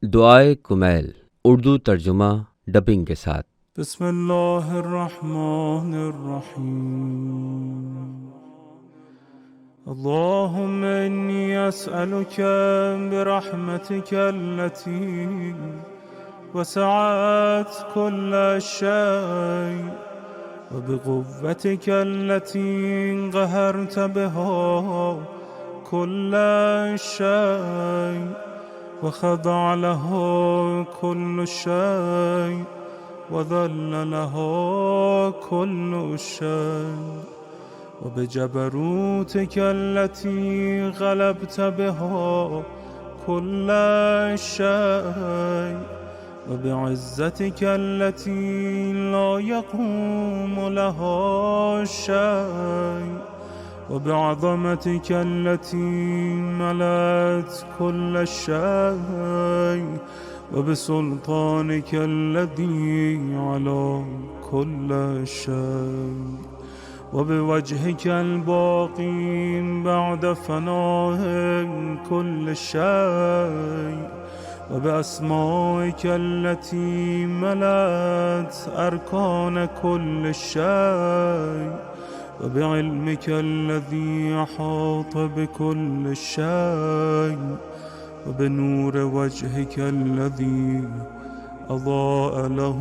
दुआए कुमैल उर्दू तर्जुमा डबिंग के साथ। बिस्मिल्लाहिर्रहमानिर्रहीम। अल्लाहुम्मा इन्नी अस्अलुका बिरहमतिका अल्लती वसअत कुल्ल शै व बिक़ुव्वतिका अल्लती क़हरत बिहा कुल्ल शै وخضع له كل شيء وذل له كل شيء وبجبروتك التي غلبت بها كل شيء وبعزتك التي لا يقوم لها شيء وبعظمتك التي ملأت كل شيء وبسلطانك الذي على كل شيء وبوجهك الباقي بعد فناء كل شيء وبأسمائك التي ملأت أركان كل شيء وبعلمك الذي أحاط بكل شيء وبنور وجهك الذي أضاء له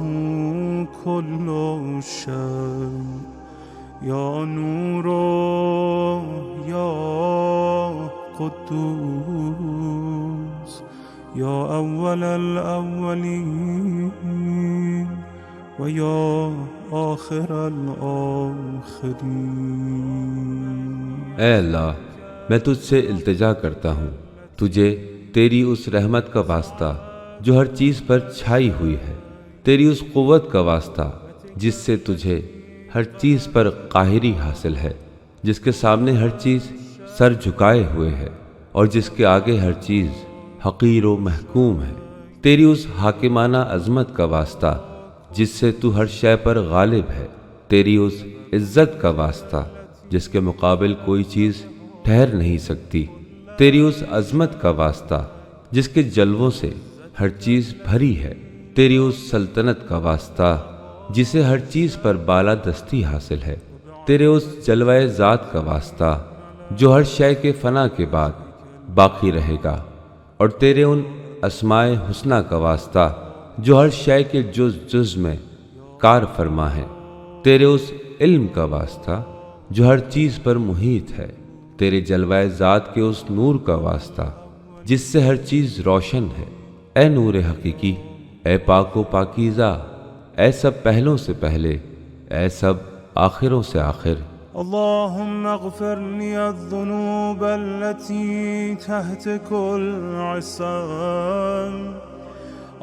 كل شيء يا نور يا قدوس يا أول الأولين ويا آخر الآخرين। ऐ अल्लाह, मैं तुझसे इल्तिजा करता हूँ, तुझे तेरी उस रहमत का वास्ता जो हर चीज़ पर छाई हुई है, तेरी उस क़ुव्वत का वास्ता जिससे तुझे हर चीज़ पर काहिरी हासिल है, जिसके सामने हर चीज़ सर झुकाए हुए है और जिसके आगे हर चीज़ हक़ीर व महकूम है, तेरी उस हाकिमाना अज़मत का वास्ता जिससे तू हर शय पर गालिब है, तेरी उस इज़्ज़त का वास्ता जिसके मुकाबिल कोई चीज़ ठहर नहीं सकती, तेरी उस अज़मत का वास्ता जिसके जलवों से हर चीज़ भरी है, तेरी उस सल्तनत का वास्ता जिसे हर चीज़ पर बालादस्ती हासिल है, तेरे उस जलवाए ज़ात का वास्ता जो हर शय के फ़ना के बाद बाकी रहेगा, और तेरे उन अस्माए हुस्ना का वास्ता जो हर शय के जुज़ में कार फरमा है, तेरे उस इल्म का वास्ता जो हर चीज़ पर मुहीत है, तेरे जलवाए ज़ात के उस नूर का वास्ता जिससे हर चीज़ रोशन है। ए नूर हकीकी, ए पाको पाकीज़ा, ए सब पहलों से पहले, ए सब आखिरों से आखिर। اللهم اغفر لي الذنوب التي تهتك العصام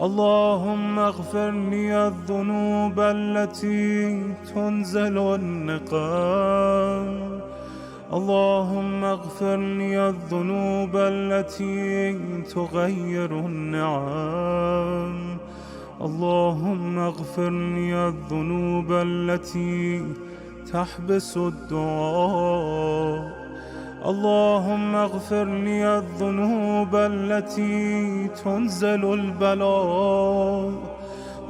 اللهم اغفر لي الذنوب التي تنزل النقام اللهم اغفر لي الذنوب التي تغير النعم اللهم اغفر لي الذنوب التي تحبس الدعاء اللهم اغفر لي الذنوب التي تنزل البلاء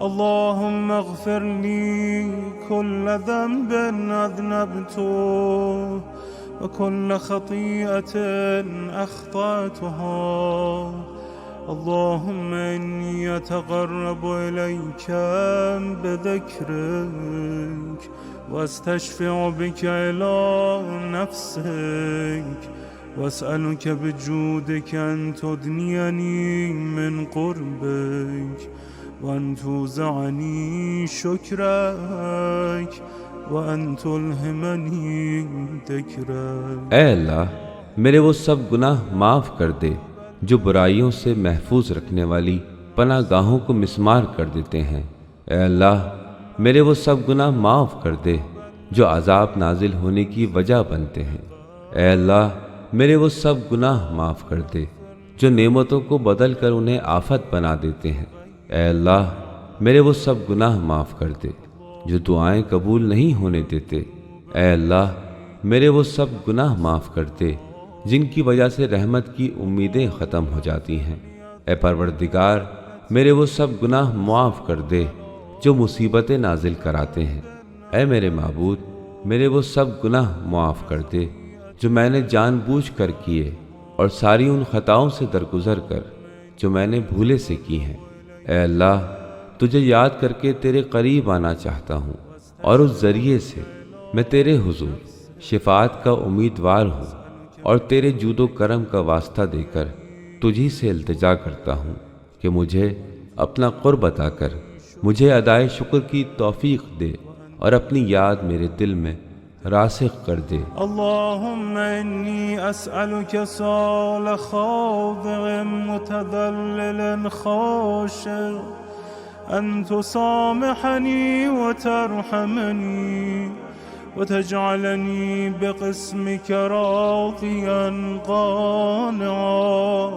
اللهم اغفر لي كل ذنب أذنبته وكل خطيئة أخطأتها اللهم إني أتقرب إليك بذكرك واستشفع بك إلى نفسك واسألك بجودك أن تدنيني من قربك وأن توزعني شكرك وأن تلهمني ذكرك। ऐ अल्लाह, मेरे वो सब गुनाह माफ़ कर दे जो बुराइयों से महफूज रखने वाली पनागाहों को मिस्मार कर देते हैं। ऐ अल्लाह, मेरे वो सब गुनाह माफ़ कर दे जो अजाब नाजिल होने की वजह बनते हैं। ऐ अल्लाह, मेरे वो सब गुनाह माफ़ कर दे जो नेमतों को बदल कर उन्हें आफत बना देते हैं। ऐ अल्लाह, मेरे वो सब गुनाह माफ़ कर दे जो दुआएं कबूल नहीं होने देते। ऐ अल्लाह, मेरे वो सब गुनाह माफ़ कर दे जिनकी वजह से रहमत की उम्मीदें ख़त्म हो जाती हैं। ऐ परवरदिगार, मेरे वो सब गुनाह मुआफ़ कर दे जो मुसीबतें नाजिल कराते हैं। ऐ मेरे माबूद, मेरे वो सब गुनाह मुआफ़ कर दे जो मैंने जानबूझकर किए और सारी उन ख़ताओं से दरगुजर कर जो मैंने भूले से की हैं। ऐ अल्लाह, तुझे याद करके तेरे करीब आना चाहता हूँ और उस ज़रिए से मैं तेरे हुजूर शिफात का उम्मीदवार हूँ और तेरे जूदो करम का वास्ता देकर तुझी से इल्तिजा करता हूँ कि मुझे अपना क़ुर्ब बताकर मुझे अदाए शुक्र की तौफीक दे और अपनी याद मेरे दिल में रासिख कर दे। अल्लाहुम्मा इन्नी अस्अलुका साल खादिअ मुतदल्लिल खाशि अन तुसामिहनी व तरहमनी व तजअलनी बिक़िस्मिका रादियन क़ानिअन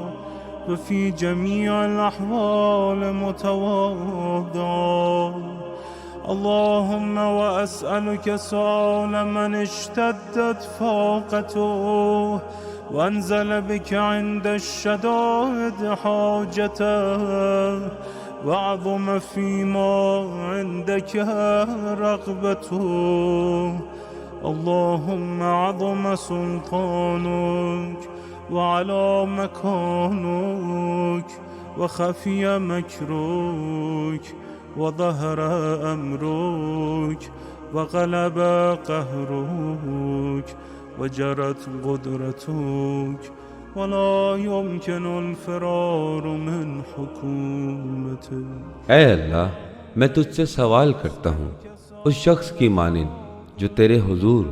व फ़ी जमीअल अहवाल मुतवादिअन। اللهم وأسألك سؤال من اشتدت فاقته وانزل بك عند الشدائد حاجته وعظم فيما عندك رغبته. اللهم عظم سلطانك وعلى مكانك وخفي مكرك وظهر أمرك وغلب قهرك وجرت قدرتك ولا يمكن الفرار من حكومتك. ऐ अल्लाह, मैं तुझसे सवाल करता हूँ उस शख्स की मानिंद जो तेरे हुजूर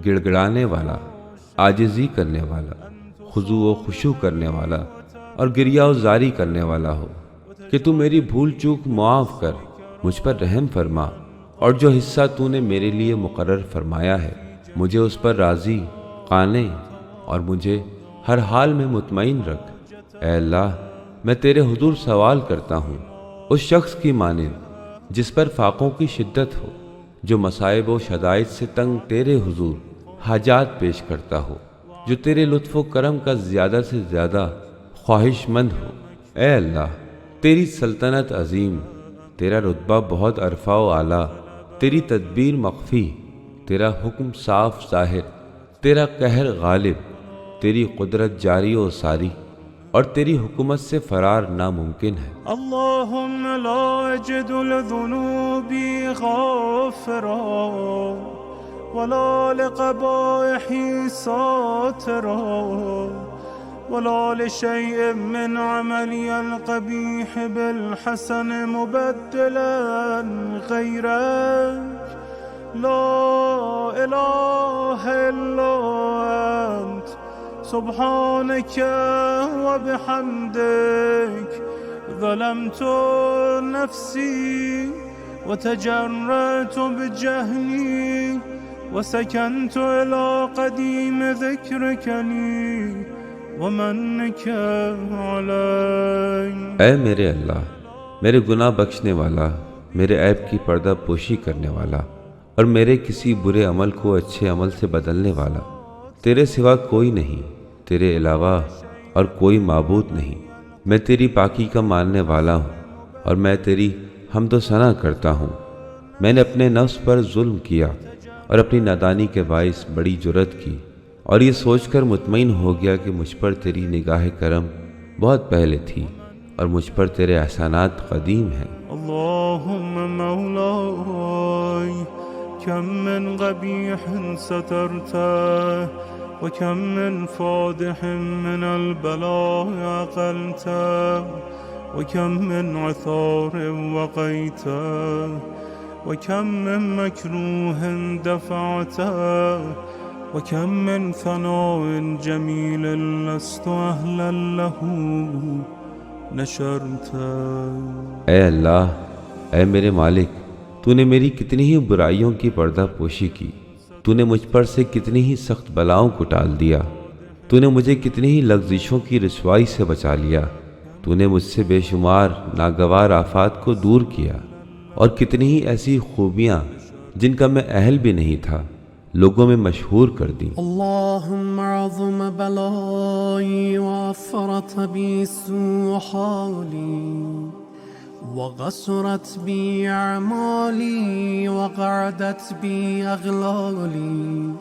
गिड़गिड़ाने वाला, आजिज़ी करने वाला, खुजू व खुशू करने वाला और गिरियाज़ारी करने वाला हो कि तू मेरी भूल चूक मुआफ़ कर, मुझ पर रहम फरमा और जो हिस्सा तूने मेरे लिए मुकर्रर फरमाया है मुझे उस पर राज़ी, काने और मुझे हर हाल में मुतमईन रख। ऐ अल्लाह, मैं तेरे हुजूर सवाल करता हूँ उस शख्स की मानिंद जिस पर फाकों की शिद्दत हो, जो मसाइब व शदाइद से तंग तेरे हुजूर हाजात पेश करता हो, जो तेरे लुत्फ़ व करम का ज़्यादा से ज़्यादा ख्वाहिशमंद हो। ऐ अल्लाह, तेरी सल्तनत अजीम, तेरा रुतबा बहुत अरफा व आला, तेरी तदबीर मख्फी, तेरा हुक्म साफ ज़ाहिर, तेरा कहर गालिब, तेरी कुदरत जारी व सारी और तेरी हुकूमत से फरार नामुमकिन है। अल्लाहुम्मा ला अजिदु लिज़ुनूबी गाफ़िरा वला लिक़बाइही सातिरा वला लिशैइन मिन अमली अल-क़बीह बिल-हसन मुबद्दिलन ग़ैरक ला इलाहा इल्ला अंत सुब्हानक व बिहम्दिक ज़लमतु नफ्सी व तजर्रअतु बिजहली व सकनतु इला क़दीम ज़िक्रिक ली व मन्निक अलैहि। ऐ मेरे अल्लाह, मेरे गुनाह बख्शने वाला, मेरे ऐब की पर्दा पोशी करने वाला और मेरे किसी बुरे अमल को अच्छे अमल से बदलने वाला, तेरे सिवा कोई नहीं, तेरे अलावा और कोई माबूद नहीं। मैं तेरी पाकी का मानने वाला हूँ और मैं तेरी हम्द व सना करता हूँ। मैंने अपने नफ्स पर जुल्म किया और अपनी नादानी के बाइस बड़ी जुर्रत की और ये सोचकर मुतमईन हो गया कि मुझ पर तेरी निगाह करम बहुत पहले थी और मुझ पर तेरे एहसानात कदीम हैं। अल्लाहुम्मा मौलाई कम मिन क़बीहिन सतरता व कम मिन फ़ादिहिन मिनल बलाइ अक़लता व कम मिन असारिन वक़ैता व कम मिन मकरूहिन दफ़अता व कम मिन सनाइन जमीलिन लस्तु अहलन लहू नशरता। ऐ अल्लाह, ऐ मेरे मालिक, तूने मेरी कितनी ही बुराइयों की पर्दा पोशी की, तूने मुझ पर से कितनी ही सख्त बलाओं को टाल दिया, तूने मुझे कितनी ही लग़ज़िशों की रुसवाई से बचा लिया, तूने मुझसे बेशुमार नागवार आफात को दूर किया और कितनी ही ऐसी खूबियाँ जिनका मैं अहल भी नहीं था लोगों में मशहूर कर दी। अल्लाहुम्मा अज़म बलाई व अफ़रत बी सूहाली وقصرت بي أعمالي وقعدت بي أغلالي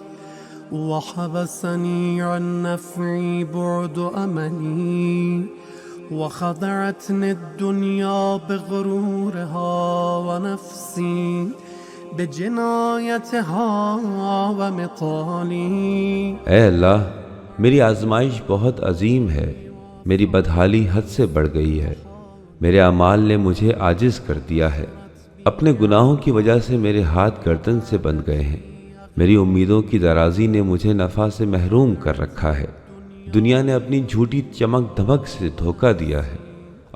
وحبسني عن نفعي بعد أملي وخدعتني الدنيا بغرورها ونفسي بجنايتها ومطالي. ऐ अल्लाह, मेरी आजमाइश बहुत अजीम है, मेरी बदहाली हद से बढ़ गई है, मेरे अमाल ने मुझे आजिज कर दिया है, अपने गुनाहों की वजह से मेरे हाथ गर्दन से बंध गए हैं, मेरी उम्मीदों की दराजी ने मुझे नफ़ा से महरूम कर रखा है, दुनिया ने अपनी झूठी चमक धमक से धोखा दिया है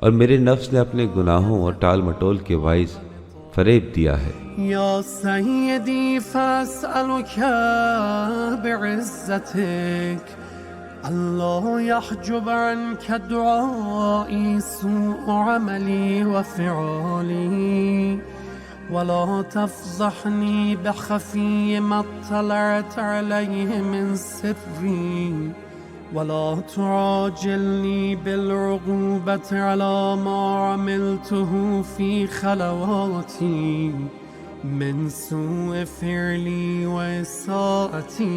और मेरे नफ्स ने अपने गुनाहों और टाल मटोल के बाइस फरेब दिया है। या सय्यदी फअसअलुक बिइज़्ज़तिक अल्ला यहजुब अन्क दुआई सूअ अमली व फ़िआली वला तफ़ज़हनी बिख़फ़ी मा अत्तलअत अलैहि मिन सिर्री वला तुआजिलनी बिलउक़ूबति अला मा अमिलतुहु फ़ी ख़लवाती मिन सूअ फ़िअली व इसाअती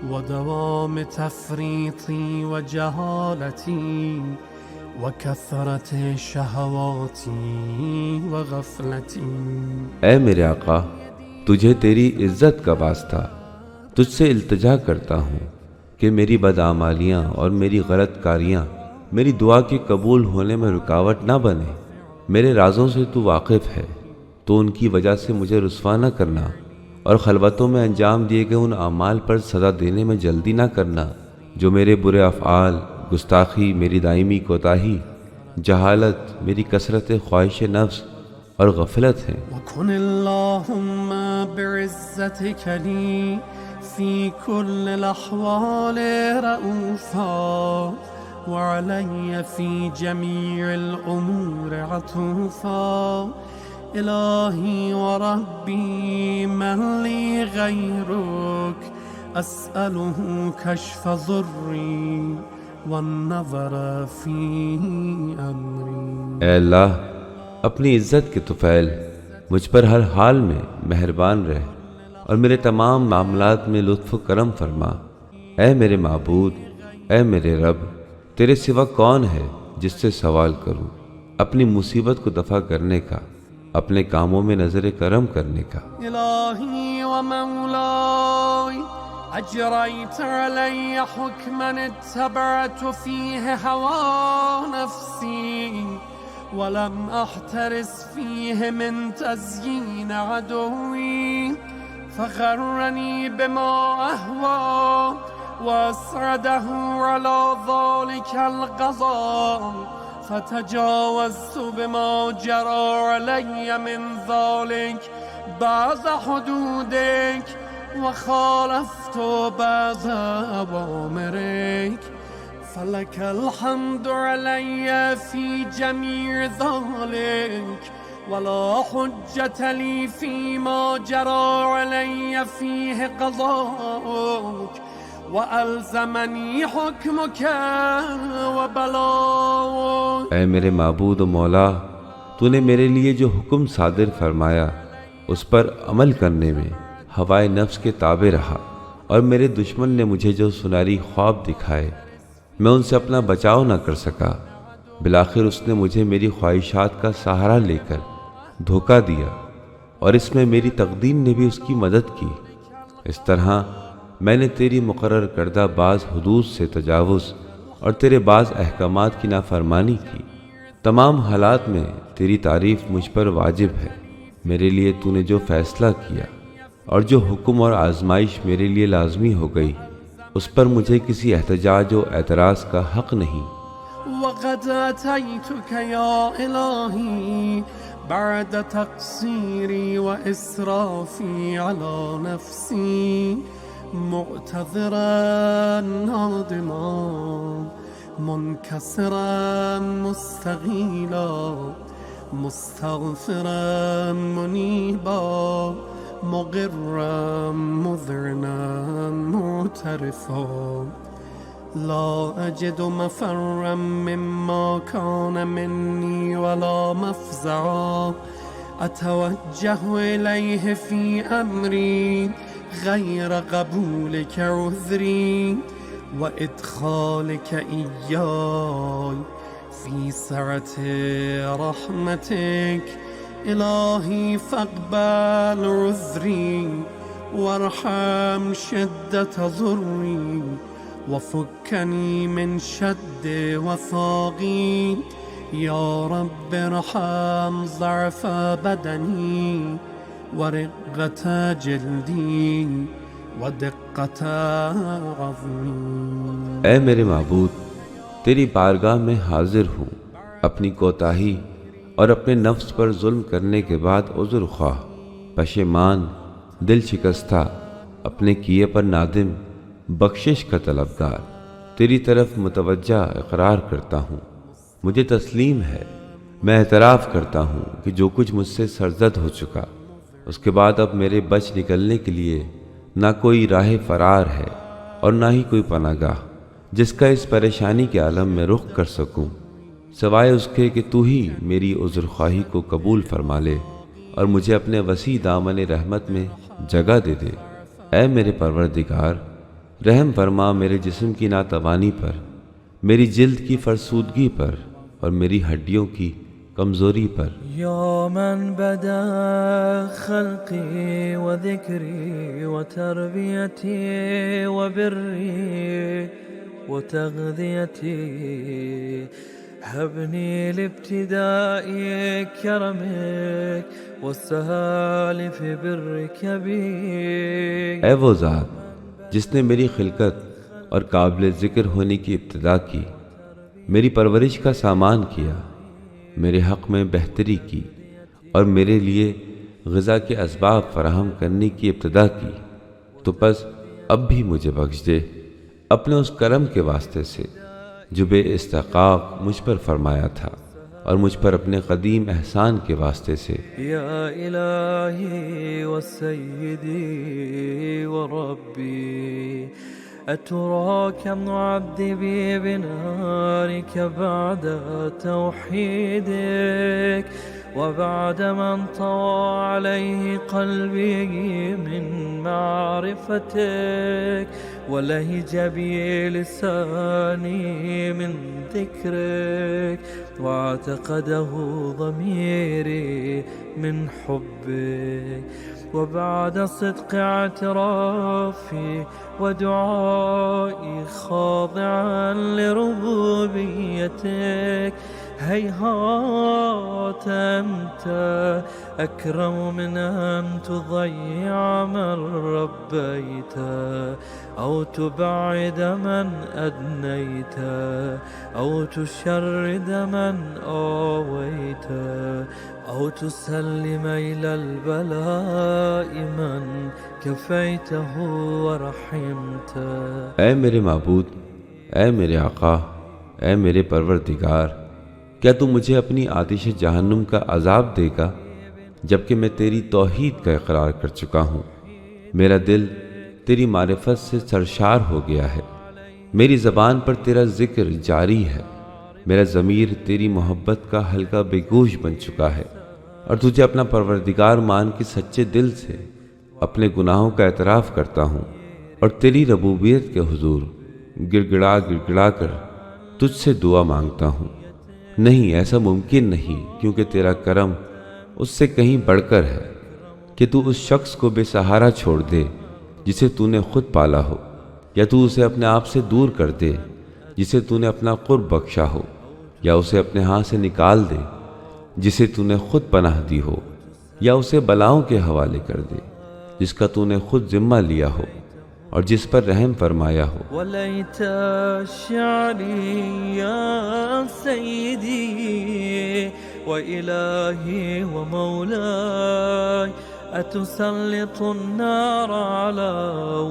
व दवाम तफ़रीती व जहालती व कसरत शहवाती व गफ़लती। ऐ मेरे आका, तुझे तेरी इज्जत का वास्ता तुझसे इल्तिजा करता हूँ कि मेरी बदआमालियाँ और मेरी गलत कारियाँ मेरी दुआ के कबूल होने में रुकावट ना बने। मेरे राजों से तू वाकिफ़ है, तो उनकी वजह से मुझे रुस्वा न करना और खलवतों में अंजाम दिए गए उन अमाल पर सज़ा देने में जल्दी ना करना जो मेरे बुरे अफ़आल, गुस्ताखी, मेरी दायमी कोताही, जहालत, मेरी कसरत ख्वाहिश नफ्स और गफलत हैं। वकुन अल्लाहुम्मा बिइज़्ज़तिक ली फ़ी कुल्लि अल-अहवाल रऊफ़ा व अलय्य फ़ी जमीइल उमूर अतूफ़ा इलाही व रब्बी मन ली गैरुक अस्अलुहु कश्फ़ ज़ुर्री वन्नज़र फ़ी अम्री। ऐ अल्लाह, अपनी इज्जत के तुफ़ैल मुझ पर हर हाल में मेहरबान रह और मेरे तमाम मामलात में लुत्फ़ करम फरमा। ऐ मेरे माबूद, ऐ मेरे रब, तेरे सिवा कौन है जिससे सवाल करूं, अपनी मुसीबत को दफ़ा करने का, अपने कामों में नज़र करम करने का। इलाही व मौलाई अजरैत अलैय हुक्मन इत्तबअतु फ़ीहि हवा नफ्सी वलम अहतरिस फ़ीहि मिन तज़यीन अदुव्वी फ़ग़र्रनी बिमा अहवा वअस्रदहु अला ज़ालिकल क़ज़ा फ़तजावज़्तु बिमा जरा अलैय मिन ज़ालिक बअज़ हुदूदिक वख़ालफ़्तु बअज़ अवामिरिक फ़लकल हम्दु अलैय फ़ी जमीइ ज़ालिक वला हुज्जत ली फ़ीमा जरा अलैय फ़ीहि क़ज़ाउक वअल्ज़मनी हुक्मुक वबलाउक। ऐ मेरे माबूद मौला, तूने मेरे लिए जो हुक्म सादिर फरमाया उस पर अमल करने में हवाए नफ्स के ताबे रहा और मेरे दुश्मन ने मुझे जो सुनहरी ख्वाब दिखाए मैं उनसे अपना बचाव न कर सका। बिलाखिर उसने मुझे मेरी ख्वाहिशात का सहारा लेकर धोखा दिया और इसमें मेरी तकदीर ने भी उसकी मदद की। इस तरह मैंने तेरी मुकर्रर करदा बाज़ हुदूद से तजावुज़ और तेरे बाज़ अहकामात की नाफरमानी की। तमाम हालात में तेरी तारीफ़ मुझ पर वाजिब है। मेरे लिए तूने जो फ़ैसला किया और जो हुक्म और आजमाइश मेरे लिए लाजमी हो गई उस पर मुझे किसी एहतजाज व एतराज़ का हक़ नहीं। वक़द अतैतुक या इलाही बअद तक़सीरी व इसराफ़ी अला नफ़्सी मुअतज़िरन नादिमा मुनकसिरन मुस्तग़ीला मुस्तग़फ़िरन मुनीबा मुग़िर्रन मुज़िरन मुअतरिफ़ा لا أجد مفرا مما كان مني ولا مفزعا أتوجه إليه في أمري غير قبولك عذري وإدخالك إياي في سعة رحمتك إلهي فاقبل عذري وارحم شدة ضري وفكني من شد وثاقي يا رب ارحم ضعف بدني ورقة جلدي ودقة عظمي। ऐ मेरे माबूद, तेरी बारगाह में हाजिर हूँ अपनी कोताही और अपने नफ्स पर जुल्म करने के बाद उज़्र ख्वाह, पशेमान, दिल शिकस्ता, अपने किए पर नादिम, बख्शिश का तलबगार, तेरी तरफ मुतवज्जा इकरार करता हूँ। मुझे तस्लीम है, मैं एतराफ़ करता हूँ कि जो कुछ मुझसे सरजद हो चुका, उसके बाद अब मेरे बच निकलने के लिए ना कोई राह फरार है और ना ही कोई पनागाह जिसका इस परेशानी के आलम में रुख कर सकूं, सवाए उसके कि तू ही मेरी उज़्र ख्वाही को कबूल फरमा ले और मुझे अपने वसी दामन रहमत में जगह दे दे। ऐ मेरे परवरदिगार, रहम फरमा मेरे जिस्म की नातवानी पर, मेरी जिल्द की फरसूदगी पर और मेरी हड्डियों की कमज़ोरी पर। या मन बदा खल्क़ी व ज़िक्री व तरबियती व बिर्री व तग़ज़ियती हबनी लिब्तिदाई करमिक व सहालिफ बिर्रिक बी। ऐ वो ज़ात जिसने मेरी खिलकत और काबिल ज़िक्र होने की इब्तिदा की, मेरी परवरिश का सामान किया, मेरे हक़ में बेहतरी की और मेरे लिए ग़िज़ा के असबाब फराहम करने की इब्तिदा की, तो बस अब भी मुझे बख्श दे अपने उस करम के वास्ते से जो बे-इस्तिक़ाक़ मुझ पर फरमाया था और मुझ पर अपने क़दीम एहसान के वास्ते से। या इलाही व सय्यदी व रब्बी أتراك معذبي بنارك بعد توحيدك وبعد من طوى عليه قلبي من معرفتك ولهج بي لساني من ذكرك واعتقده ضميري من حبك وبعد صدق اعترافي ودعائي خاضعا لربوبيتك هيهات أنت أكرم من أن تضيع من ربيت أو تبعد من أدنيت أو تشرد من آويت أو تسلم إلى البلاء من كفيته ورحمت। ऐ मेरे माबूद, ऐ मेरे आका, ऐ मेरे परवरदिगार, क्या तू मुझे अपनी आतिश जहन्नुम का अजाब देगा जबकि मैं तेरी तौहीद का इकरार कर चुका हूँ। मेरा दिल तेरी मारिफत से सरशार हो गया है, मेरी ज़बान पर तेरा जिक्र जारी है, मेरा ज़मीर तेरी मोहब्बत का हल्का बेगोश बन चुका है और तुझे अपना परवरदिगार मान के सच्चे दिल से अपने गुनाहों का एतराफ़ करता हूँ और तेरी रबूबियत के हुजूर गिड़गिड़ा कर तुझसे दुआ मांगता हूँ। नहीं, ऐसा मुमकिन नहीं, क्योंकि तेरा करम उससे कहीं बढ़कर है कि तू उस शख्स को बेसहारा छोड़ दे जिसे तूने खुद पाला हो, या तू उसे अपने आप से दूर कर दे जिसे तूने अपना कुर्ब बख्शा हो, या उसे अपने हाथ से निकाल दे जिसे तूने खुद पनाह दी हो, या उसे बलाओं के हवाले कर दे जिसका तूने खुद जिम्मा लिया हो और जिस पर रहम फरमाया हो। वलैत शारी या सय्यदी व इलाही व मौलाई أتسلط النار على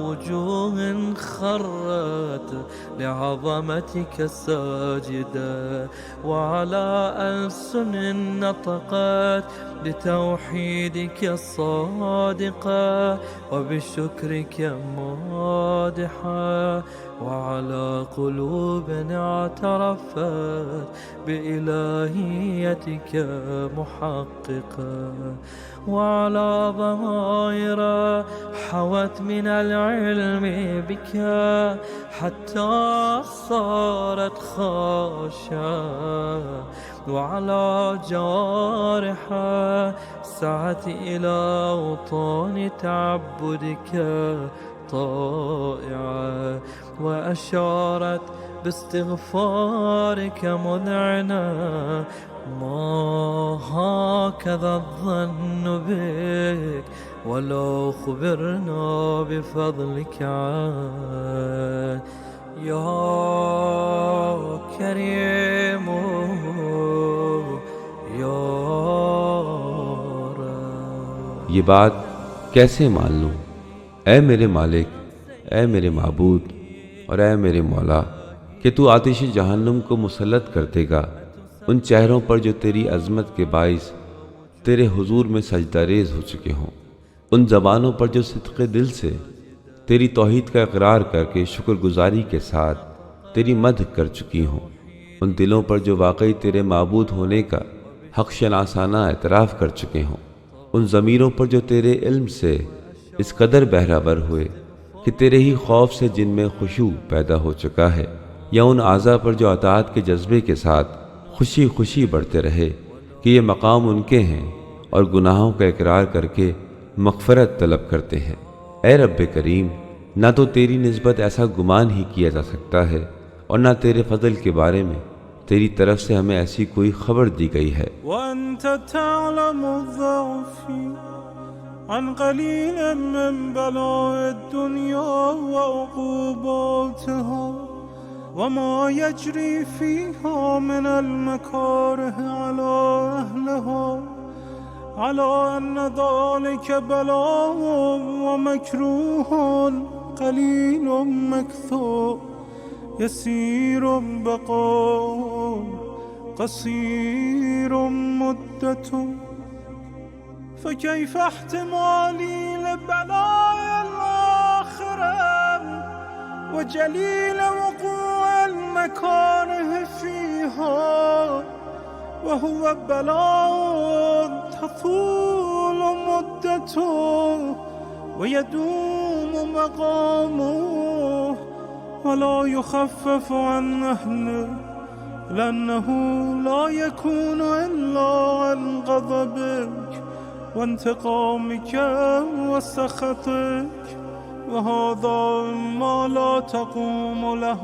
وجوه خرت لعظمتك الساجدة، وعلى ألسن نطقت بتوحيدك الصادقة وبشكرك مادحة، وعلى قلوب اعترفت بإلهيتك محققة، وعلى ضمائر حوت من العلم بك حتى صارت خاشعة، وعلى جوارح سعت إلى أوطان تعبدك طائعة، وأشارت باستغفارك مذعنة. ما هكذا الظن بك ولو خبرنا بفضلك عنك يا كريم يا رب. ये बात कैसे मान लूँ? ऐ मेरे मालिक, ऐ मेरे माबूद और ऐ मेरे मौला, कि तू आतिश जहन्नुम को मुसल्लत कर देगा उन चेहरों पर जो तेरी अज़मत के बाइस तेरे हुजूर में सजदारेज हो चुके हों, उन ज़बानों पर जो सिद्क़े दिल से तेरी तौहीद का इकरार करके शुक्रगुजारी के साथ तेरी मदह कर चुकी हों, उन दिलों पर जो वाकई तेरे माबूद होने का हक़ शनासाना एतराफ़ कर चुके हों, उन ज़मीरों पर जो तेरे इल्म से इस कदर बहरावर हुए कि तेरे ही खौफ से जिनमें खुशू पैदा हो चुका है, या उन आज़ा पर जो अताअत के जज्बे के साथ खुशी खुशी बढ़ते रहे कि ये मकाम उनके हैं और गुनाहों का इकरार करके मग़फ़रत तलब करते हैं। ए रब्बे करीम, ना तो तेरी निस्बत ऐसा गुमान ही किया जा सकता है और ना तेरे फजल के बारे में तेरी तरफ से हमें ऐसी कोई खबर दी गई है। وأنت تعلم ضعفي عن قليل من بلاء الدنيا وعقوباتها وما يجري فيها من المكاره على أهلها، على أن ذلك بلاء ومكروه قليل مكثور يسير بقاء قصير مدة، فكيف احتمالي لبلاء الآخرة وجليل وقوع المكاره فيها، وهو بلاء تطول مدته ويدوم مقامه ولا يخفف عن أهله، لأنه لا يكون إلا عن غضبك وانتقامك وسخطك، وهذا ما لا تقوم له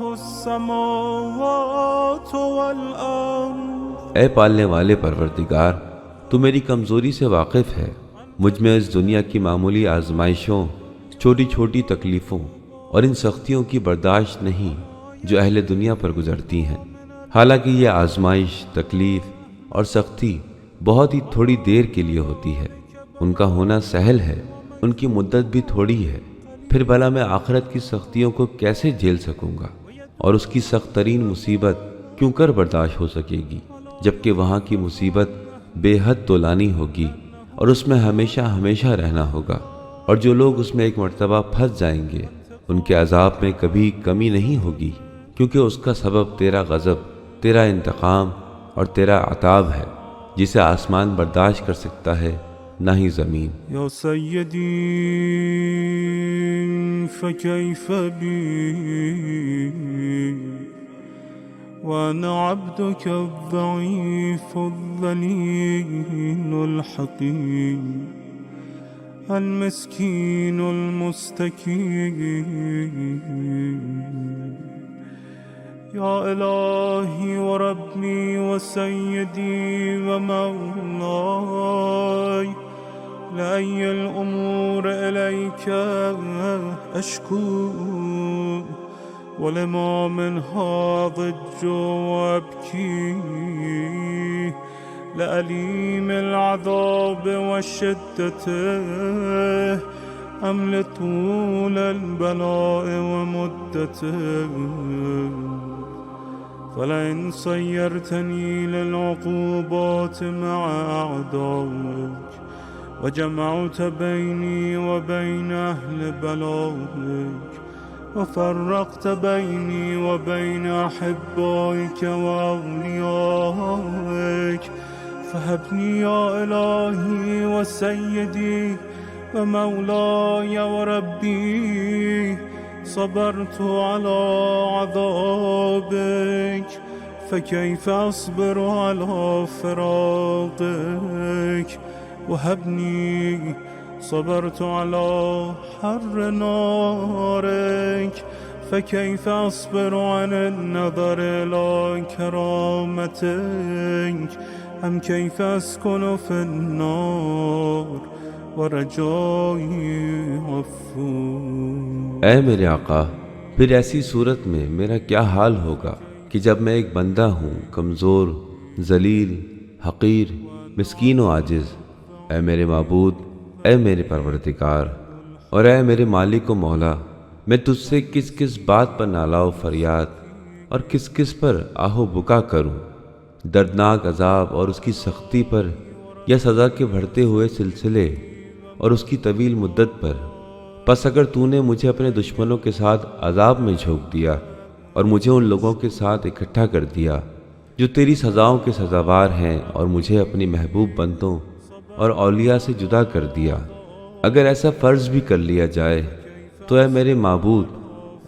السماوات والأرض। ऐ पालने वाले परवरदिगार, तू मेरी कमज़ोरी से वाकिफ़ है। मुझ में इस दुनिया की मामूली आजमाइशों, छोटी छोटी तकलीफ़ों और इन सख्तियों की बर्दाश्त नहीं जो अहले दुनिया पर गुजरती हैं। हालांकि यह आजमाइश, तकलीफ़ और सख्ती बहुत ही थोड़ी देर के लिए होती है। उनका होना सहल है, उनकी मुद्दत भी थोड़ी है। फिर भला मैं आखिरत की सख्तियों को कैसे झेल सकूंगा और उसकी सख्त तरीन मुसीबत क्यों कर बर्दाश्त हो सकेगी, जबकि वहाँ की मुसीबत बेहद तोलानी होगी और उसमें हमेशा हमेशा रहना होगा, और जो लोग उसमें एक मर्तबा फंस जाएंगे उनके अजाब में कभी कमी नहीं होगी, क्योंकि उसका सबब तेरा गज़ब, तेरा इंतकाम और तेरा अताब है, जिसे आसमान बर्दाश्त कर सकता है ना ही ज़मीन। या सय्यदी फकैफ बी वअना अब्दुक अज़्ज़ईफ़ अज़्ज़लील अल-हक़ीर المسكين المستكين، يا إلهي وربي وسيدي ومولاي، لأي الأمور إليك أشكو ولما منها ضج وأبكي، لأليم العذاب وشدته أم لطول البلاء ومدته فلئن صيرتني للعقوبات مع أعدائك وجمعت بيني وبين أهل بلائك وفرقت بيني وبين أحبائك وأوليائك فهبني يا إلهي وسيدي ومولاي وربي صبرت على عذابك فكيف أصبر على فراقك وهبني صبرت على حر نارك فكيف أصبر عن النظر إلى كرامتك أم كيف أسكن في النار ورجائي غفور। ऐ मेरे आका, फिर ऐसी सूरत में मेरा क्या हाल होगा कि जब मैं एक बंदा हूँ, कमज़ोर, जलील, हकीर, मिस्कीन व आजिज़। ऐ मेरे माबूद, ऐ मेरे परवरदिगार और ऐ मेरे मालिक व मौला, मैं तुझसे किस किस बात पर नालाओ फरियाद और किस किस पर आहो बुका करूं, दर्दनाक अजाब और उसकी सख्ती पर या सज़ा के बढ़ते हुए सिलसिले और उसकी तवील मुद्दत पर। बस अगर तूने मुझे अपने दुश्मनों के साथ अजाब में झोंक दिया और मुझे उन लोगों के साथ इकट्ठा कर दिया जो तेरी सज़ाओं के सज़ावार हैं और मुझे अपनी महबूब बंदों और औलिया से जुदा कर दिया, अगर ऐसा फ़र्ज़ भी कर लिया जाए तो ऐ मेरे माबूद,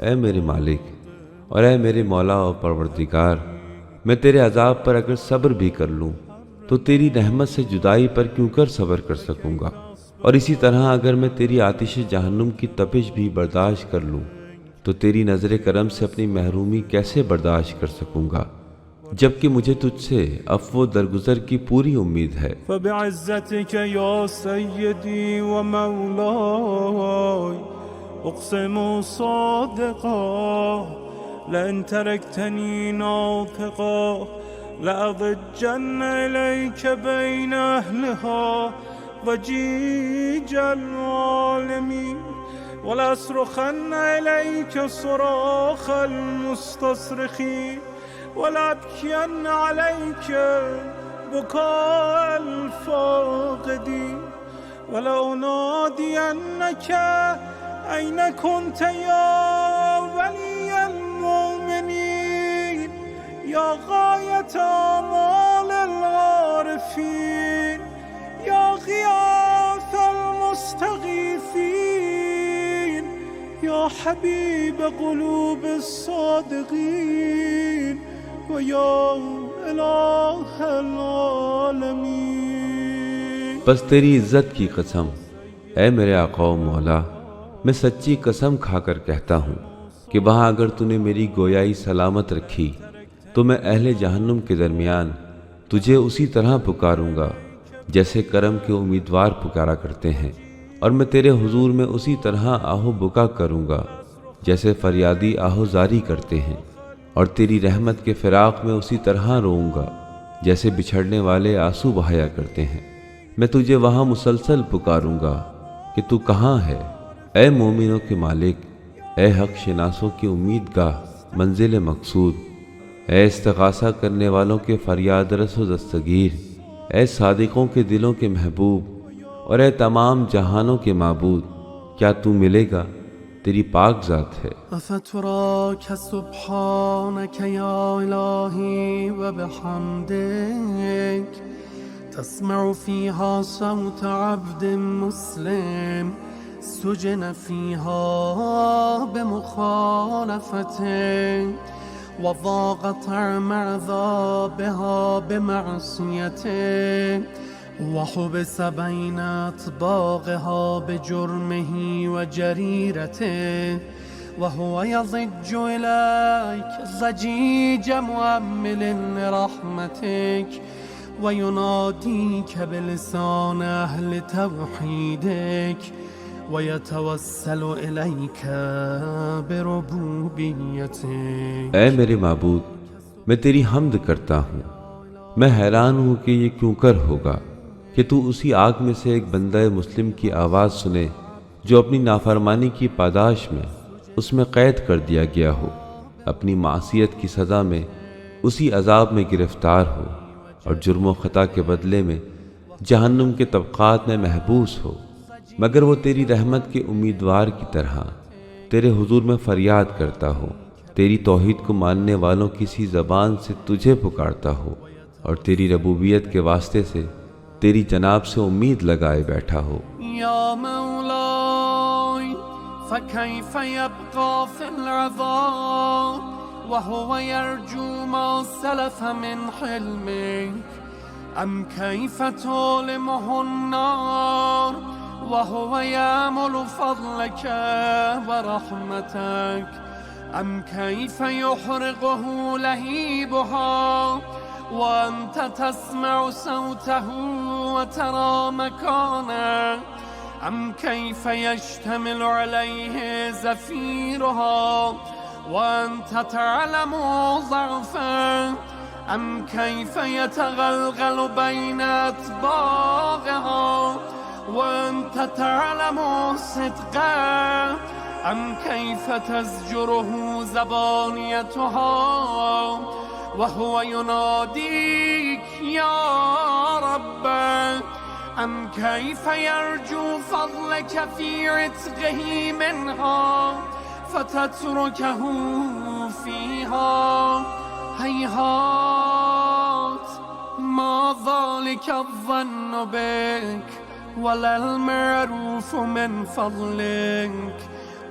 ऐ मेरे मालिक और ऐ मेरे मौला और परवरदिगार, मैं तेरे अजाब पर अगर सब्र भी कर लूँ तो तेरी रहमत से जुदाई पर क्यों कर सब्र कर सकूँगा। और इसी तरह अगर मैं तेरी आतिश जहन्नुम की तपिश भी बर्दाश्त कर लूँ तो तेरी नज़र करम से अपनी महरूमी कैसे बर्दाश्त कर सकूँगा, जबकि मुझे तुझसे अफ़्व दरगुज़र की पूरी उम्मीद है। فبعزتك يا سيدي ومولاي أقسم صادقا لئن تركتني ناطقا لأضجن إليك بين أهلها ضجيج العالمين ولأصرخن إليك صراخ المستصرخين ولأبكين عليك بكاء الفاقدين ولأنادينك أين كنت يا ولي المؤمنين يا غاية آمال العارفين يا غياث المستغيثين يا حبيب قلوب الصادقين ويا إله العالمين। बस तेरी इज्जत की कसम, ऐ मेरे आका व मौला, मैं सच्ची कसम खाकर कहता हूँ कि वहाँ अगर तूने मेरी गोयाई सलामत रखी तो मैं अहले जहन्नुम के दरमियान तुझे उसी तरह पुकारूंगा जैसे करम के उम्मीदवार पुकारा करते हैं, और मैं तेरे हुजूर में उसी तरह आहो बुका करूंगा जैसे फरियादी आहो जारी करते हैं, और तेरी रहमत के फिराक में उसी तरह रोऊंगा जैसे बिछड़ने वाले आंसू बहाया करते हैं। मैं तुझे वहाँ मुसलसल पुकारूंगा कि तू कहाँ है, ऐ मोमिनों के मालिक, ऐ हक शनासों की उम्मीदगाह, मंजिल मकसूद, ऐ इस्तिग़ासा करने वालों के फरियाद रस व दस्तगीर, ऐ सादिकों के दिलों के महबूब और ऐ तमाम जहानों के माबूद, क्या तू मिलेगा, तेरी पाक ज़ात है। أفتراك سبحانك يا إلهي وبحمدك تسمع فيها صوت عبد مسلم سجن فيها بمخالفتك وضاق طعم عذابها بمعصيته وحبس بين أطباقها بجرمه وجريرته وهو يضج إليك ضجيج مؤمل لرحمتك ويناديك بلسان أهل توحيدك ويتوسل إليك بربوبيتك। ऐ मेरे माबूद, मैं तेरी हमद करता हूँ। मैं हैरान हूँ कि ये क्यों कर होगा कि तू उसी आग में से एक बंदा मुस्लिम की आवाज़ सुने जो अपनी नाफरमानी की पादाश में उसमें कैद कर दिया गया हो, अपनी मासियत की सज़ा में उसी अजाब में गिरफ्तार हो और जुर्म खता के बदले में जहन्नुम के तबक़ात में महबूस हो, मगर वो तेरी रहमत के उम्मीदवार की तरह तेरे हुजूर में फरियाद करता हो, तेरी तौहीद को मानने वालों की सी ज़बान से तुझे पुकारता हो और तेरी रबूबियत के वास्ते से तेरी जनाब से उम्मीद लगाए बैठा हो। या मौलाई फकैफ यब्का फिल अज़ाब वहुव यरजू मा सलफ मिन हिल्मिक अम कैफ तुलिमुहु अन्नार वहुव यामुलु फज़लक व रहमतक अम कैफ युहरिकुहु लहीबुहा وأنت تسمع صوته وترى مكانه أم كيف يشتمل عليه زفيرها وأنت تعلم ضعفه أم كيف يتغلغل بين أطباقها وأنت تعلم صدقه أم كيف تزجره زبانيتها وهو يناديك يا رب أم كيف يرجو فضلك في عتقه منها فتتركه فيها هيهات ما ذلك الظن بك ولا المعروف من فضلك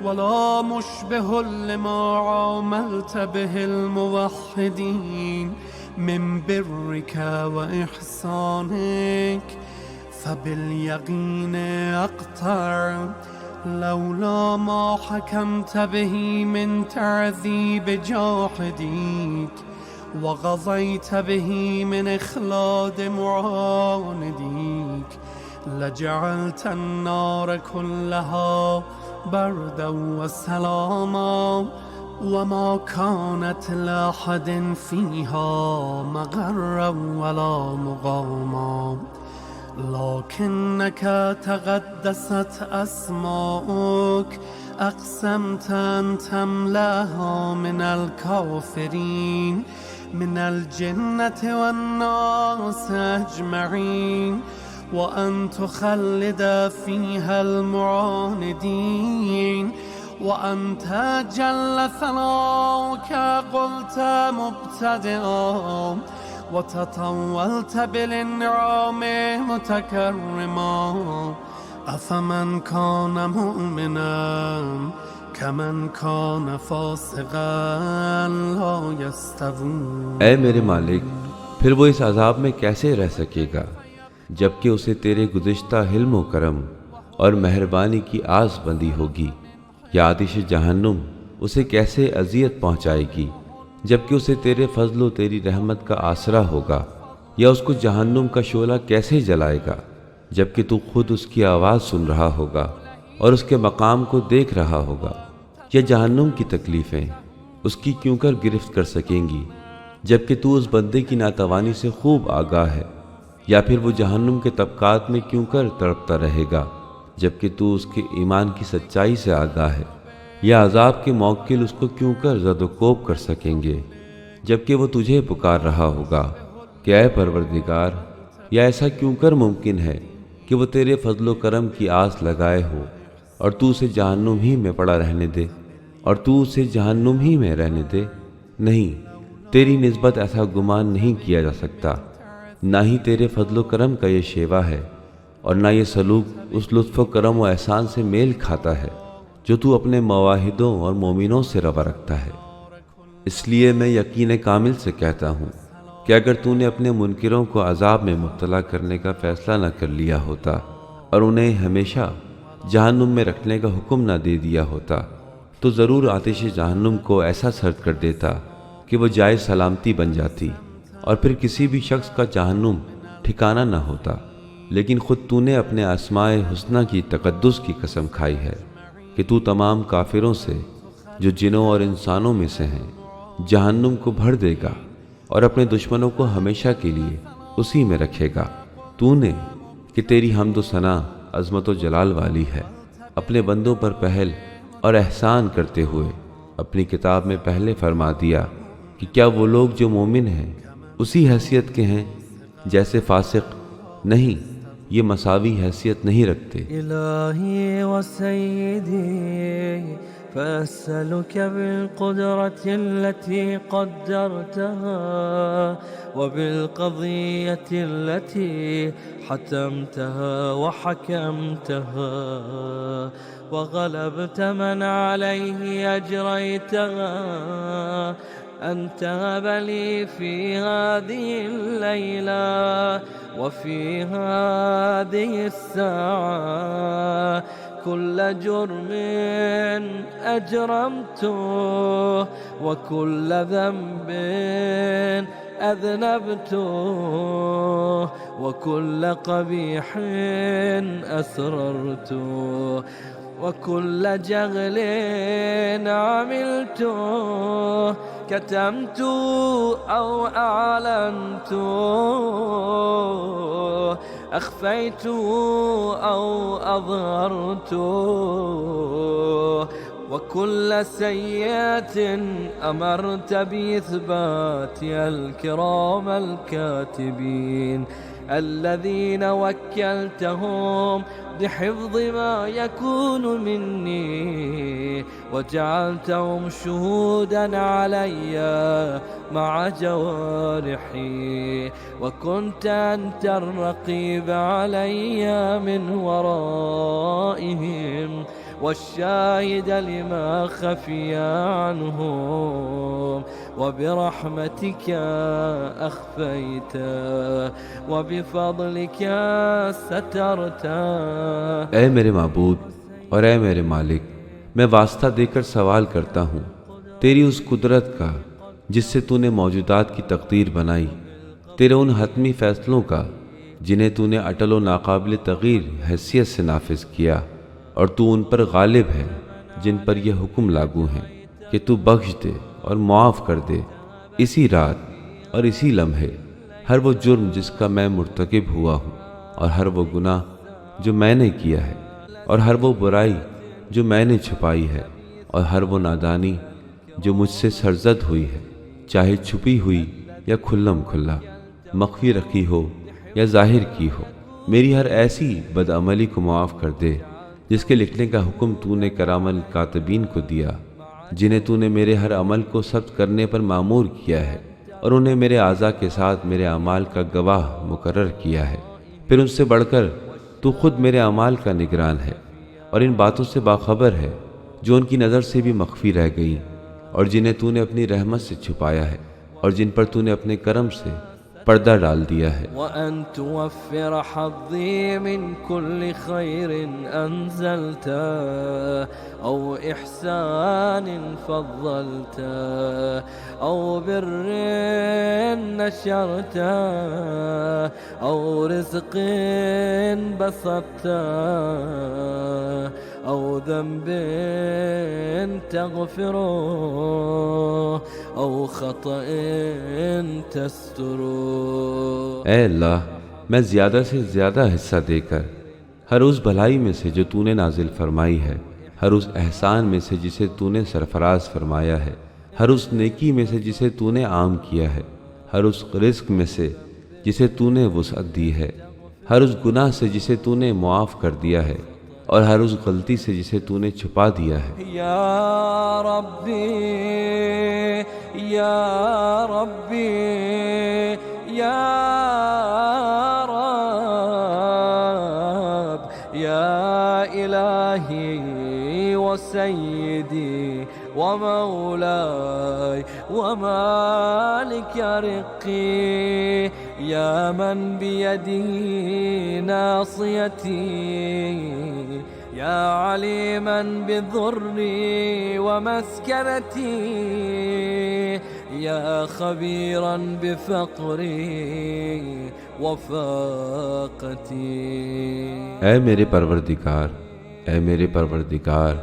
ولا مشبه لما عاملت به الموحدين من برك وإحسانك فباليقين أقطع لولا ما حكمت به من تعذيب جاحديك وغضيت به من إخلاد معانديك لجعلت النار كلها بردا وسلاما وما كانت لأحد فيها مغرا ولا مقاما لكنك تقدست أسماؤك أقسمت أن تملأها من الكافرين من الجنة والناس أجمعين وأن تخلد فيها المعاندين وأنت جل ثناؤك قلت مبتدئا وتطولت بالإنعام متكرما أفمن كان مؤمنا كمن كان فاسقا لا يستوون। ऐ मेरे मालिक, फिर वो इस अजाब में कैसे रह सकेगा जबकि उसे तेरे गुज़िश्ता हिल्म करम और मेहरबानी की आस बंदी होगी, या आतिश जहन्नुम उसे कैसे अजियत पहुँचाएगी जबकि उसे तेरे फजलो तेरी रहमत का आसरा होगा, या उसको जहन्नुम का शोला कैसे जलाएगा जबकि तू खुद उसकी आवाज़ सुन रहा होगा और उसके मकाम को देख रहा होगा। या जहन्नुम की तकलीफ़ें उसकी क्यों कर गिरफ्त कर सकेंगी जबकि तू उस बंदे की नातवानी से खूब आगाह है, या फिर वो जहन्नुम के तबकात में क्यों कर तड़पता रहेगा जबकि तू उसके ईमान की सच्चाई से आगाह है, या अजाब के मौकिल उसको क्यों कर ज़दोकोब कर सकेंगे जबकि वो तुझे पुकार रहा होगा कि ऐ परवरदिगार, या ऐसा क्यों कर मुमकिन है कि वो तेरे फजलो करम की आस लगाए हो और तू उसे जहन्नुम ही में पड़ा रहने दे और तू उसे जहन्नुम ही में रहने दे। नहीं, तेरी निस्बत ऐसा गुमान नहीं किया जा सकता, ना ही तेरे फजलो करम का ये शेवा है और ना ये सलूक उस लुत्फ़ करम व एहसान से मेल खाता है जो तू अपने मवाहिदों और मोमिनों से रवा रखता है। इसलिए मैं यकीन कामिल से कहता हूँ कि अगर तूने अपने मुनकिरों को अजाब में मुब्तला करने का फ़ैसला न कर लिया होता और उन्हें हमेशा जहन्नुम में रखने का हुक्म न दे दिया होता तो ज़रूर आतिश जहन्नुम को ऐसा सर्द कर देता कि वह जाए सलामती बन जाती और फिर किसी भी शख्स का जहन्नुम ठिकाना न होता। लेकिन ख़ुद तूने अपने अस्माए हुस्ना की तक़द्दुस की कसम खाई है कि तू तमाम काफिरों से जो जिनों और इंसानों में से हैं जहन्नुम को भर देगा और अपने दुश्मनों को हमेशा के लिए उसी में रखेगा। तूने कि तेरी हम्द व सना अज़मत व जलाल वाली है अपने बंदों पर पहल और एहसान करते हुए अपनी किताब में पहले फरमा दिया कि क्या वो लोग जो मोमिन हैं उसी हैसियत के हैं जैसे फासिक? नहीं, ये मसावी हैसियत नहीं रखते। إلهي وسيدي فأسألك بالقدرة التي قدرتها وبالقضية التي حتمتها وحكمتها وغلبت من عليه أجريتها أن تهب لي في هذه الليلة وفي هذه الساعة كل جرم أجرمته وكل ذنب أذنبته وكل قبيح أسررته وكل جغل عملته كتمت أو أعلنت أخفيت أو أظهرت وكل سيئة أمرت بإثباتها الكرام الكاتبين الذين وكلتهم بحفظ ما يكون مني وجعلتهم شهودا علي مع جوارحي وكنت أنت الرقيب علي من ورائهم والشاهد لما خفي عنهم وبرحمتك أخفيت وبفضلك سترت। ऐ मेरे माबूद और ऐ मेरे मालिक, मैं वास्ता देकर सवाल करता हूँ तेरी उस कुदरत का जिससे तूने मौजूदात की तकदीर बनाई, तेरे उन हतमी फ़ैसलों का जिन्हें तूने अटल व नाकाबिल तग़यीर हैसियत से नाफिज किया, और तू उन पर गालिब है जिन पर यह हुक्म लागू है कि तू बख्श दे और मुआफ़ कर दे इसी रात और इसी लम्हे हर वो जुर्म जिसका मैं मुर्तकिब हुआ हूँ, और हर वो गुनाह जो मैंने किया है, और हर वो बुराई जो मैंने छुपाई है, और हर वो नादानी जो मुझसे सरजद हुई है, चाहे छुपी हुई या खुल्लम खुल्ला, मख्फी रखी हो या जाहिर की हो। मेरी हर ऐसी बदअमली को मुआफ़ कर दे जिसके लिखने का हुक्म तूने करामल कातिबीन को दिया, जिन्हें तूने मेरे हर अमल को सब्त करने पर मामूर किया है, और उन्हें मेरे आज़ा के साथ मेरे अमाल का गवाह मुकर्रर किया है। फिर उनसे बढ़कर तू खुद मेरे अमाल का निगरान है और इन बातों से बाखबर है जो उनकी नज़र से भी मख्फी रह गई, और जिन्हें तूने अपनी रहमत से छुपाया है, और जिन पर तूने अपने करम से पर्दा डाल दिया है। وأن توفر حظي من كل خير أنزلت أو إحسان فضلت أو بر نشرت أو رزق بسطت أو ذنب تغفره أو خطأ تستره। ऐ अल्लाह, मैं ज़्यादा से ज़्यादा हिस्सा देकर हर उस भलाई में से जो तूने नाजिल फरमाई है, हर उस एहसान में से जिसे तूने सरफराज फरमाया है, हर उस नेकी में से जिसे तूने आम किया है, हर उस रिज़्क़ में से जिसे तूने वुसअत दी है, हर उस गुनाह से जिसे तूने मुआफ़ कर दिया है, और हर उस गलती से जिसे तूने छुपा दिया है। या रब्बी या रब्बी या रब या इलाही व सय्यदी व मौलाई व मालिक रिक़ी या मन बियदिही नासियती या अलीमन बिदुर्री व मस्कनती या खबीरन बिफ़क़री व फ़ाक़ती। ऐ मेरे परवरदिगार, ऐ मेरे परवरदिगार,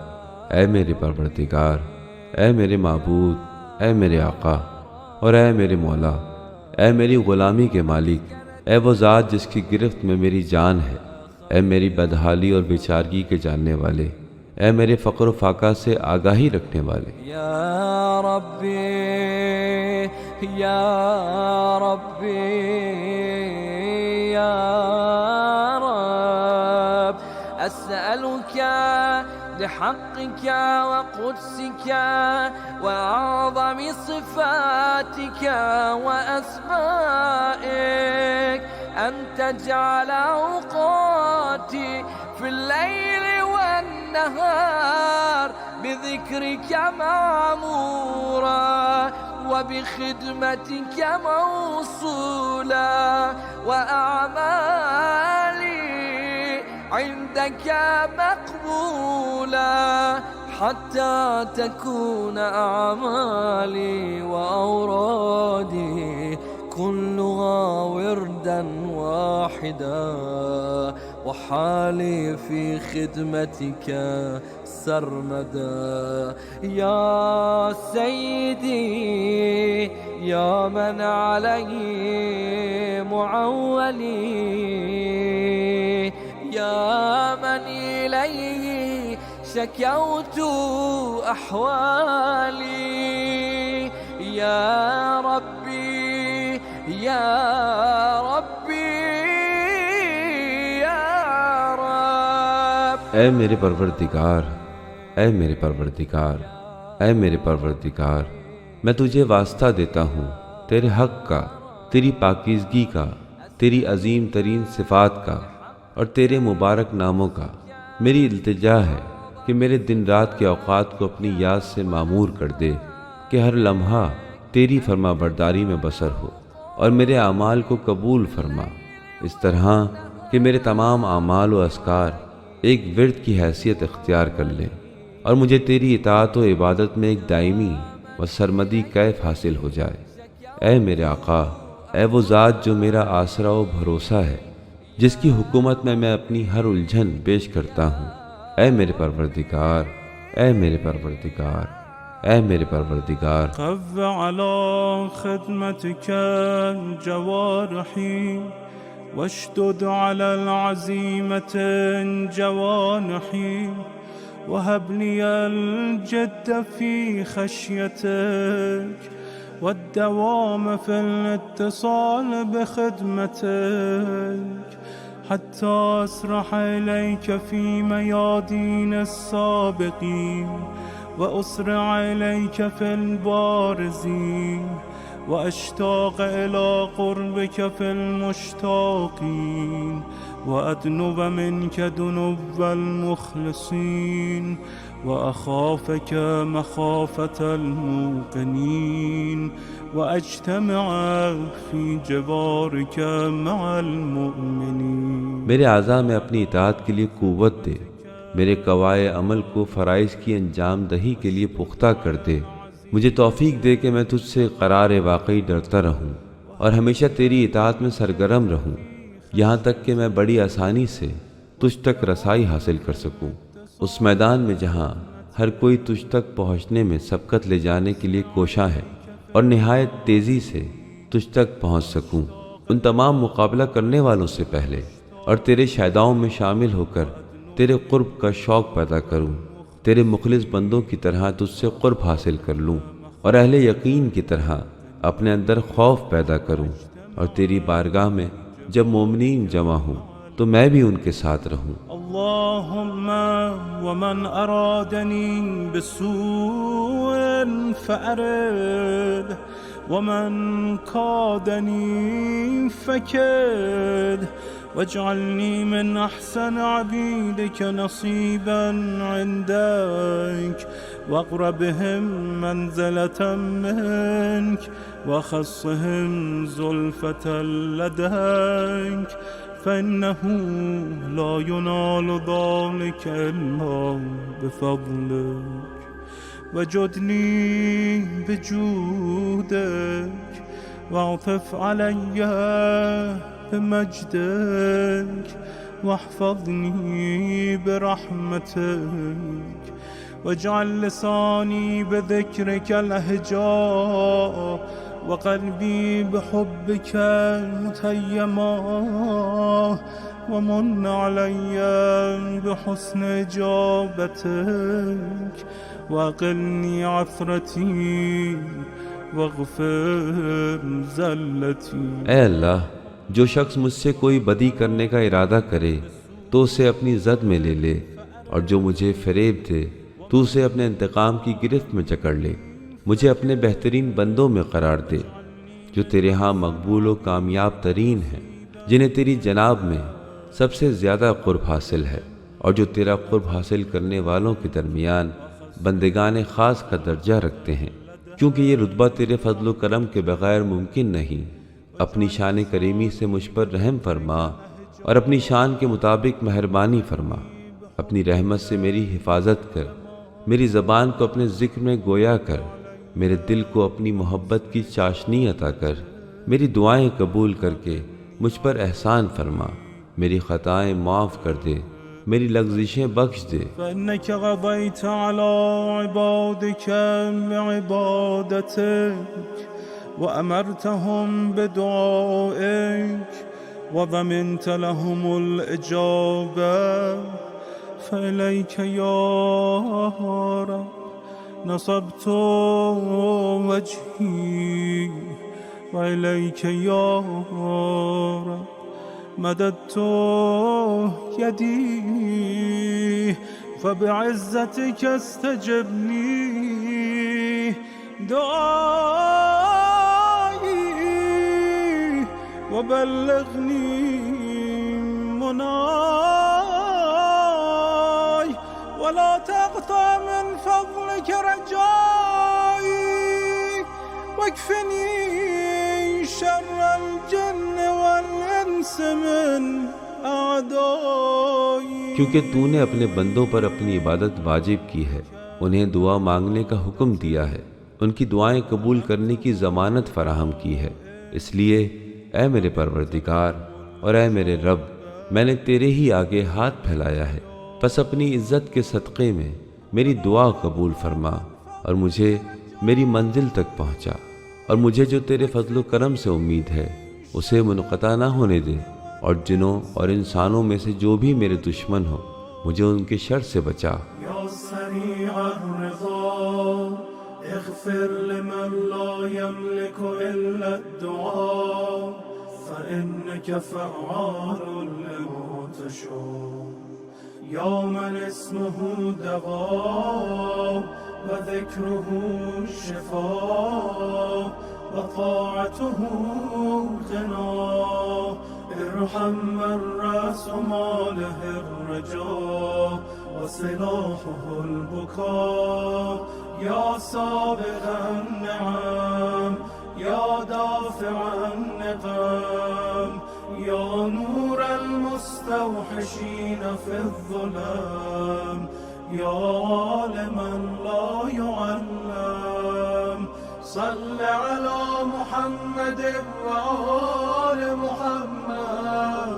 ऐ मेरे परवरदिगार, ऐ मेरे माबूद, ऐ मेरे आका और ऐ मेरे मौला, ऐ मेरी ग़ुलामी के मालिक, ऐ वो ज़ात जिसकी गिरफ्त में मेरी जान है, ऐ मेरी बदहाली और बेचारगी के जानने वाले, ए मेरे फ़क्र फाका से आगाही रखने वाले। या रब्बी या रब्बी या रब अस्अलुका بحقك وقدسك وأعظم صفاتك وأسمائك أن تجعل أوقاتي في الليل والنهار بذكرك معمورا وبخدمتك موصولا وأعمالي عندك مقبولا حتى تكون أعمالي وأورادي كلها وردا واحدا وحالي في خدمتك سرمدا يا سيدي يا من عليه معولي يا من إليه شكوت أحوالي يا ربي يا ربي يا رب ए मेरे परवरदिगार, ए मेरे परवरदिगार, ए मेरे परवरदिगार, मैं तुझे वास्ता देता हूँ तेरे हक़ का, तेरी पाकीज़गी का, तेरी अजीम तरीन सिफ़ात का और तेरे मुबारक नामों का। मेरी इल्तिजा है कि मेरे दिन रात के औक़ात को अपनी याद से मामूर कर दे कि हर लम्हा तेरी फरमा बरदारी में बसर हो और मेरे आमाल को कबूल फरमा, इस तरह कि मेरे तमाम आमाल व अस्कार एक विर्द की हैसियत इख्तियार कर लें और मुझे तेरी इताअत व इबादत में एक दायमी व सरमदी कैफ हासिल हो जाए। ऐ मेरे आका, ऐ वो ज़ात जो मेरा आसरा व भरोसा है, जिसकी हुकूमत में मैं अपनी हर उलझन पेश करता हूँ। ऐ मेरे परवरदिगार, ऐ मेरे परवरदिगार, ऐ मेरे परवरदिगार। قف على خدمتك جوارحي واشدد على العزيمة جوانحي وهب لي الجد في خشيتك والدوام في الاتصال بخدمتك حتى أسرح إليك في ميادين السابقين وأسرع إليك في البارزين وأشتاق إلى قربك في المشتاقين وأدنب منك دنب المخلصين وأخافك مخافة الموقنين وأجتمع في جبارك مع المؤمنين। मेरे आज़ा में अपनी इताअत के लिए क़ुव्वत दे, मेरे कवाए अमल को फ़राइज़ की अंजाम दही के लिए पुख्ता कर दे। मुझे तौफ़ीक दे कि मैं तुझसे क़रार वाक़ई डरता रहूं और हमेशा तेरी इताअत में सरगर्म रहूं, यहाँ तक कि मैं बड़ी आसानी से तुझ तक रसाई हासिल कर सकूं, उस मैदान में जहाँ हर कोई तुझ तक पहुँचने में सबकत ले जाने के लिए कोशां है और निहायत तेज़ी से तुझ तक पहुँच सकूं उन तमाम मुकाबला करने वालों से पहले, और तेरे शायदाओं में शामिल होकर तेरे क़ुर्ब का शौक़ पैदा करूं, तेरे मुखलिस बंदों की तरह तुझसे क़ुर्ब हासिल कर लूं और अहले यकीन की तरह अपने अंदर खौफ पैदा करूं, और तेरी बारगाह में जब मोमिनीन जमा हों तो मैं भी उनके साथ रहूं। اللهم ومن أرادني بسوء فأرد ومن كادني فكد واجعلني من أحسن عبيدك نصيبا عندك واقربهم منزلة منك وخصهم زلفة لديك فإنه لا ينال ذلك إلا بفضلك وجدني بجودك واعطف علي بمجدك واحفظني برحمتك واجعل لساني بذكرك لهجاء وقلبي بحبك متيما ومن علي بحسن إجابتك وأقلني عثرتي واغفر زلتي। ऐ अल्लाह, जो शख्स मुझसे कोई बदी करने का इरादा करे तो उसे अपनी जद में ले ले, और जो मुझे फरेब दे तो उसे अपने इंतकाम की गिरफ्त में जकड़ ले। मुझे अपने बेहतरीन बंदों में करार दे जो तेरे यहाँ मकबूल व कामयाब तरीन हैं, जिन्हें तेरी जनाब में सबसे ज़्यादा क़ुर्ब हासिल है, और जो तेरा क़ुर्ब हासिल करने वालों के दरमियान बंदेगान ख़ास का दर्जा रखते हैं, क्योंकि ये रुतबा तेरे फजल व करम के बग़ैर मुमकिन नहीं। अपनी शान करीमी से मुझ पर रहम फरमा और अपनी शान के मुताबिक मेहरबानी फरमा। अपनी रहमत से मेरी हिफाजत कर, मेरी ज़बान को अपने ज़िक्र में गोया कर, मेरे दिल को अपनी मोहब्बत की चाशनी अता कर। मेरी दुआएं कबूल करके मुझ पर एहसान फरमा, मेरी ख़ताएं माफ़ कर दे, मेरी लग़ज़िशें बख्श दे। فإنك قضيت على عبادك بعبادتك وأمرتهم بدعائك وضمنت لهم الإجابة، فإليك يا رب نصبت وجهي وإليك يا رب مددت يدي، فبعزتك استجب لي دعائي وبلغني مناي ولا تقطع من فضلك رجائي واكفني شر الجن والإنس من أعدائي। क्योंकि तूने अपने बंदों पर अपनी इबादत वाजिब की है, उन्हें दुआ मांगने का हुक्म दिया है, उनकी दुआएं कबूल करने की ज़मानत फराहम की है। इसलिए ऐ मेरे परवरदिगार और ऐ मेरे रब, मैंने तेरे ही आगे हाथ फैलाया है, बस अपनी इज़्ज़त के सदक़े में मेरी दुआ कबूल फरमा और मुझे मेरी मंजिल तक पहुँचा, और मुझे जो तेरे फजल करम से उम्मीद है उसे मुनक़ता ना होने दे, और जिनों और इंसानों में से जो भी मेरे दुश्मन हो मुझे उनके शर से बचा। या सरीअ अर्रिज़ा इग़फ़िर लिमन ला यमलिकु इल्ला अद्दुआ फ़इन्नक फ़अ्आलुन लिमा तशा। या मन इस्मुहु दवा व ज़िक्रुहु शिफ़ा व ताअतुहु ग़िना, ارحم من رأس ماله الرجاء وسلاحه البكاء، يا سابق النعم يا دافع النقم، يا نور المستوحشين في الظلام، يا عالما لا يعلم، صل على محمد وآل محمد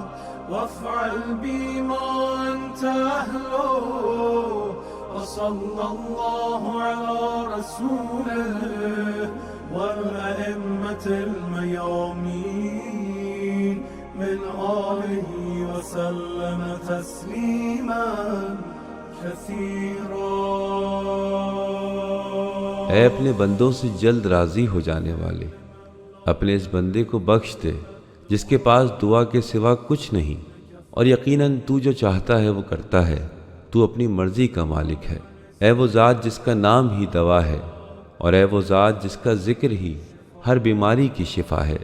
وافعل بما أنت أهله، وصلى الله على رسوله والأئمة الميامين من آله وسلم تسليما كثيرا۔ ऐ अपने बंदों से जल्द राज़ी हो जाने वाले, अपने इस बंदे को बख्श दे जिसके पास दुआ के सिवा कुछ नहीं, और यकीनन तू जो चाहता है वो करता है, तू अपनी मर्ज़ी का मालिक है। ऐ वो ज़ात जिसका नाम ही दवा है, और ऐ वो ज़ात जिसका ज़िक्र ही हर बीमारी की शिफा है,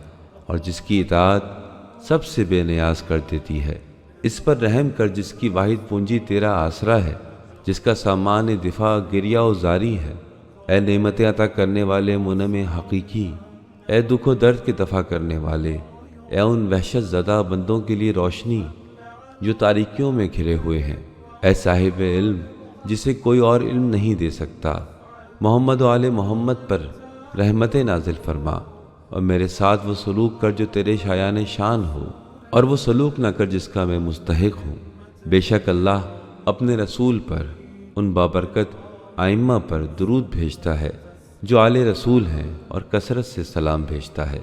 और जिसकी इताअत सबसे बेनियाज कर देती है। इस पर रहम कर जिसकी वाहिद पूंजी तेरा आसरा है, जिसका सामान दिफा गिरिया व जारी है। ऐ नेमतें अता करने वाले मुनम हकीकी, ऐ दुख व दर्द के दफ़ा करने वाले, ऐ उन वहशत ज़दा बंदों के लिए रोशनी जो तारीकियों में घिरे हुए हैं। ऐ साहिब इल्म जिसे कोई और इल्म नहीं दे सकता, मोहम्मद व आले मोहम्मद पर रहमतें नाजिल फरमा, और मेरे साथ वो सलूक कर जो तेरे शायान शान हो, और वो सलूक न कर जिसका मैं मुस्तहिक हूँ। बेशक अल्लाह अपने रसूल पर, उन बाबरकत आइम्मा पर दुरूद भेजता है जो आले रसूल हैं, और कसरत से सलाम भेजता है।